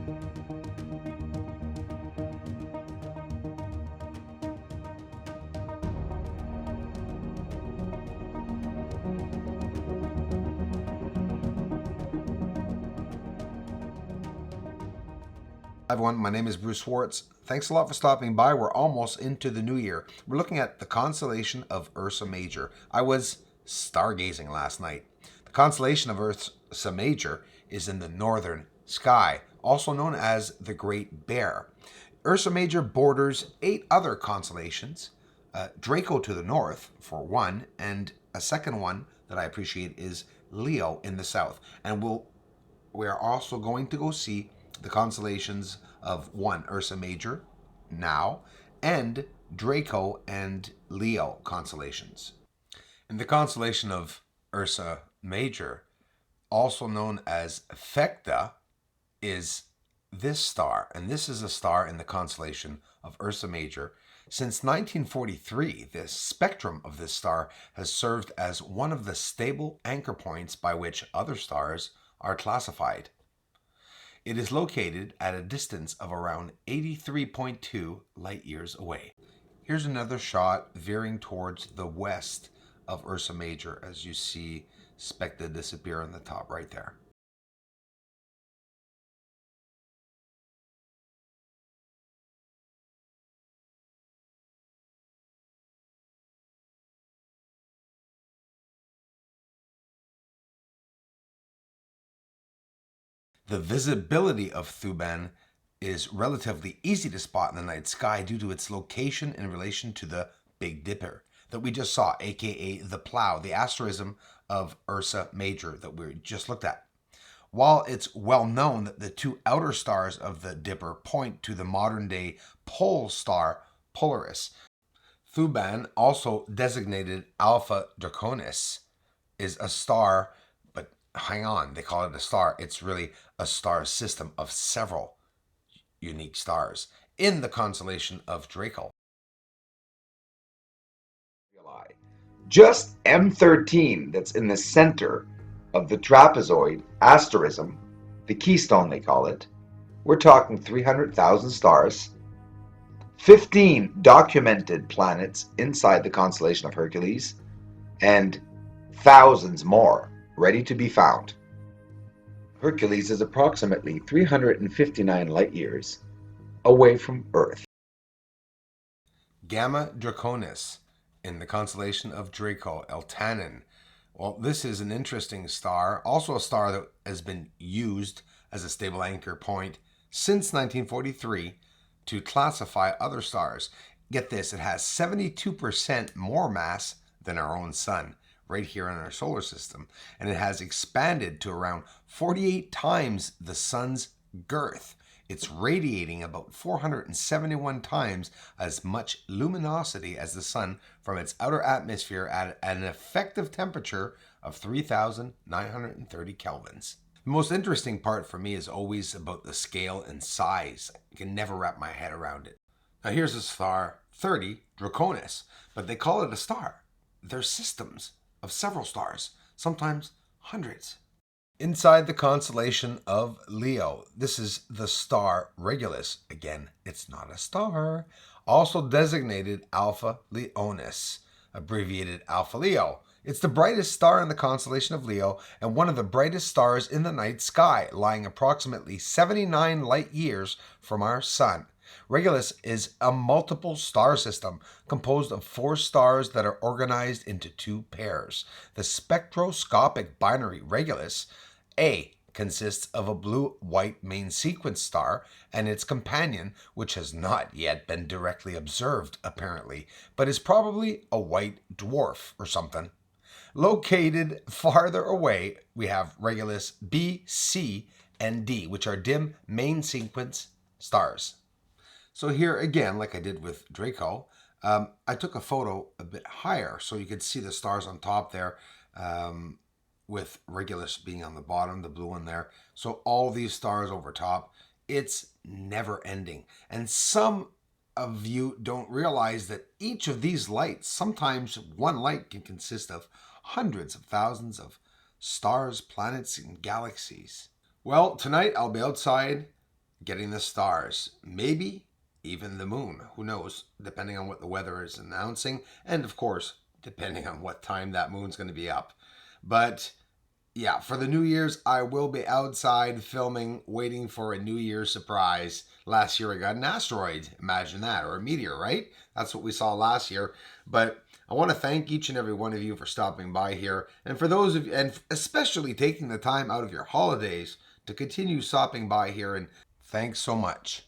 Hi everyone, my name is Bruce Schwartz. Thanks a lot for stopping by. We're almost into the new year. We're looking at the constellation of Ursa Major. I was stargazing last night. The constellation of Ursa Major is in the northern sky, also known as the Great Bear. Ursa Major borders 8 other constellations, Draco to the north for one, and a second one that I appreciate is Leo in the south. And we're also going to go see the constellations of one, Ursa Major, now, and Draco and Leo constellations. And the constellation of Ursa Major, also known as Thecta, is this star, and this is a star in the constellation of Ursa Major. Since 1943, the spectrum of this star has served as one of the stable anchor points by which other stars are classified. It is located at a distance of around 83.2 light years away. Here's another shot veering towards the west of Ursa Major as you see Specta disappear on the top right there. The visibility of Thuban is relatively easy to spot in the night sky due to its location in relation to the Big Dipper that we just saw, aka the Plough, the asterism of Ursa Major that we just looked at. While it's well known that the 2 outer stars of the Dipper point to the modern-day pole star Polaris, Thuban, also designated Alpha Draconis, is a star, but hang on, they call it a star. It's really a star system of several unique stars in the constellation of Draco. Just M13 that's in the center of the trapezoid asterism, the keystone they call it, we're talking 300,000 stars, 15 documented planets inside the constellation of Hercules, and thousands more ready to be found. Hercules is approximately 359 light years away from Earth. Gamma Draconis in the constellation of Draco, Eltanin. Well, this is an interesting star, also a star that has been used as a stable anchor point since 1943 to classify other stars. Get this, it has 72% more mass than our own sun right here in our solar system, and it has expanded to around 48 times the sun's girth. It's radiating about 471 times as much luminosity as the sun from its outer atmosphere at an effective temperature of 3,930 kelvins. The most interesting part for me is always about the scale and size. I can never wrap my head around it. Now here's a star 30 Draconis, but they call it a star. They're systems of several stars, sometimes hundreds. Inside the constellation of Leo, this is the star Regulus. Again, it's not a star. Also designated Alpha Leonis, abbreviated Alpha Leo. It's the brightest star in the constellation of Leo and one of the brightest stars in the night sky, lying approximately 79 light years from our sun. Regulus is a multiple star system composed of 4 stars that are organized into 2 pairs. The spectroscopic binary Regulus A consists of a blue-white main sequence star and its companion, which has not yet been directly observed apparently, but is probably a white dwarf or something. Located farther away, we have Regulus B, C, and D, which are dim main sequence stars. So here again, like I did with Draco, I took a photo a bit higher so you could see the stars on top there, with Regulus being on the bottom, the blue one there. So all these stars over top, it's never ending. And some of you don't realize that each of these lights, sometimes one light can consist of hundreds of thousands of stars, planets, and galaxies. Well, tonight I'll be outside getting the stars, maybe even the moon. Who knows? Depending on what the weather is announcing, and of course, depending on what time that moon's going to be up. But yeah, for the New Year's, I will be outside filming, waiting for a New Year's surprise. Last year, I got an asteroid. Imagine that, or a meteor, right? That's what we saw last year. But I want to thank each and every one of you for stopping by here, and for those of you, and especially taking the time out of your holidays to continue stopping by here. And thanks so much.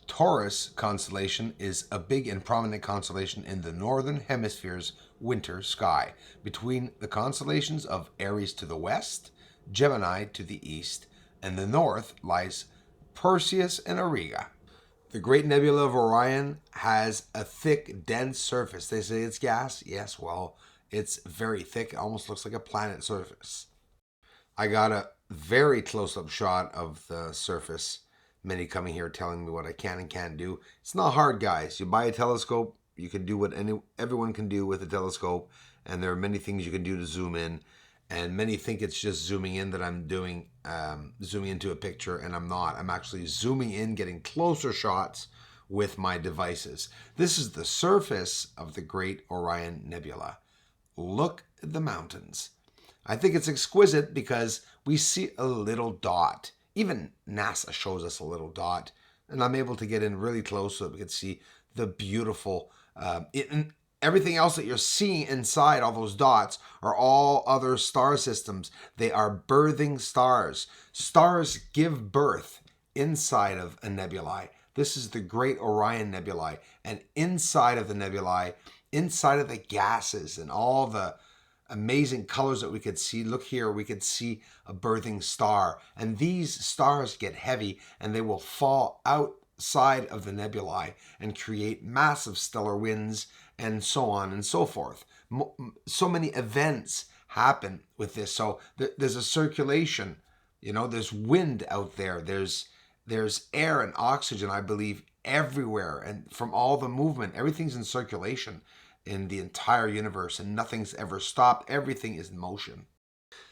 Taurus constellation is a big and prominent constellation in the northern hemisphere's winter sky, between the constellations of Aries to the west, Gemini to the east, and the north lies Perseus and Auriga. The Great Nebula of Orion has a thick, dense surface. They say it's gas. Yes, well, it's very thick. It almost looks like a planet surface. I got a very close-up shot of the surface. Many coming here telling me what I can and can't do. It's not hard, guys. You buy a telescope, you can do what everyone can do with a telescope, and there are many things you can do to zoom in. And many think it's just zooming in that I'm doing, zooming into a picture, and I'm not. I'm actually zooming in, getting closer shots with my devices. This is the surface of the Great Orion Nebula. Look at the mountains. I think it's exquisite because we see a little dot. Even NASA shows us a little dot, and I'm able to get in really close so that we can see the beautiful, everything else that you're seeing inside all those dots are all other star systems. They are birthing stars. Stars give birth inside of a nebulae. This is the Great Orion Nebulae, and inside of the nebulae, inside of the gases and all the amazing colors that we could see. Look here, we could see a birthing star. And these stars get heavy and they will fall outside of the nebulae and create massive stellar winds and so on and so forth. So many events happen with this. So there's a circulation, there's wind out there. There's air and oxygen, I believe, everywhere. And from all the movement, everything's in circulation in the entire universe, and nothing's ever stopped. Everything is in motion.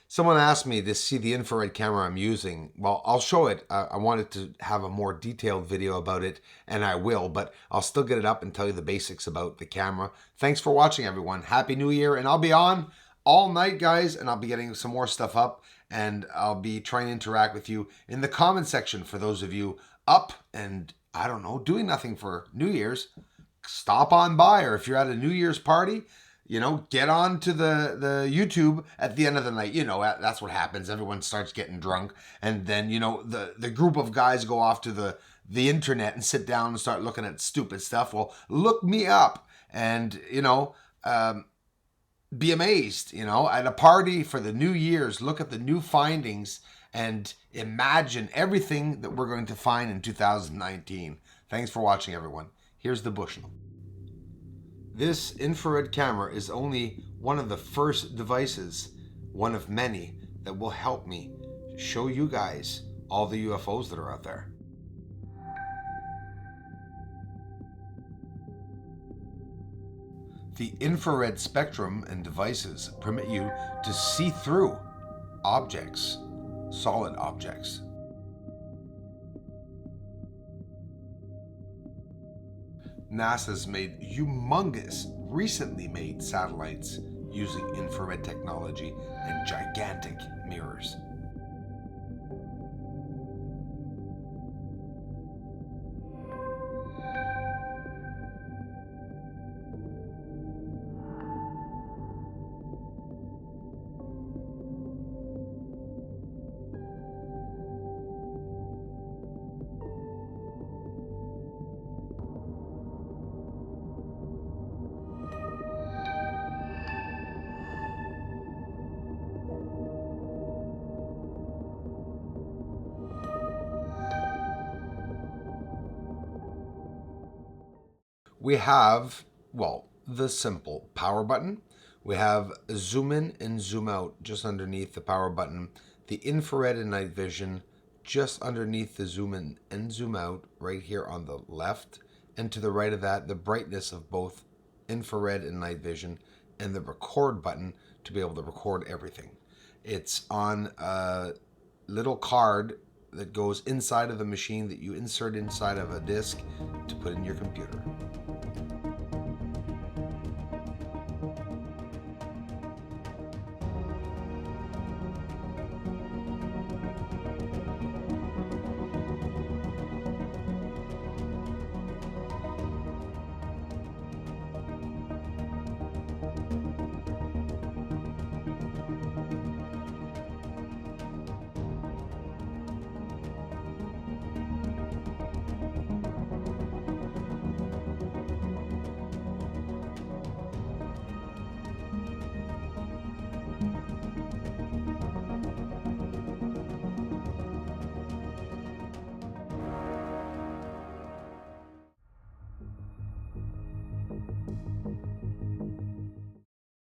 Someone asked me to see the infrared camera I'm using. Well, I'll show it. I wanted to have a more detailed video about it, and I will, but I'll still get it up and tell you the basics about the camera. Thanks for watching, everyone. Happy New Year, and I'll be on all night, guys, and I'll be getting some more stuff up, and I'll be trying to interact with you in the comment section for those of you up and, I don't know, doing nothing for New Year's. Stop on by, or if you're at a New Year's party, get on to the YouTube at the end of the night. That's what happens. Everyone starts getting drunk, and then the group of guys go off to the internet and sit down and start looking at stupid stuff. Well, look me up and be amazed. At a party for the New Year's, look at the new findings and imagine everything that we're going to find in 2019. Thanks for watching, everyone. Here's the bushel. This infrared camera is only one of the first devices, one of many, that will help me show you guys all the UFOs that are out there. The infrared spectrum and devices permit you to see through objects, solid objects. NASA's made humongous, recently made satellites using infrared technology and gigantic mirrors. We have, the simple power button. We have zoom in and zoom out just underneath the power button. The infrared and night vision just underneath the zoom in and zoom out right here on the left. And to the right of that, the brightness of both infrared and night vision, and the record button to be able to record everything. It's on a little card that goes inside of the machine that you insert inside of a disk to put in your computer.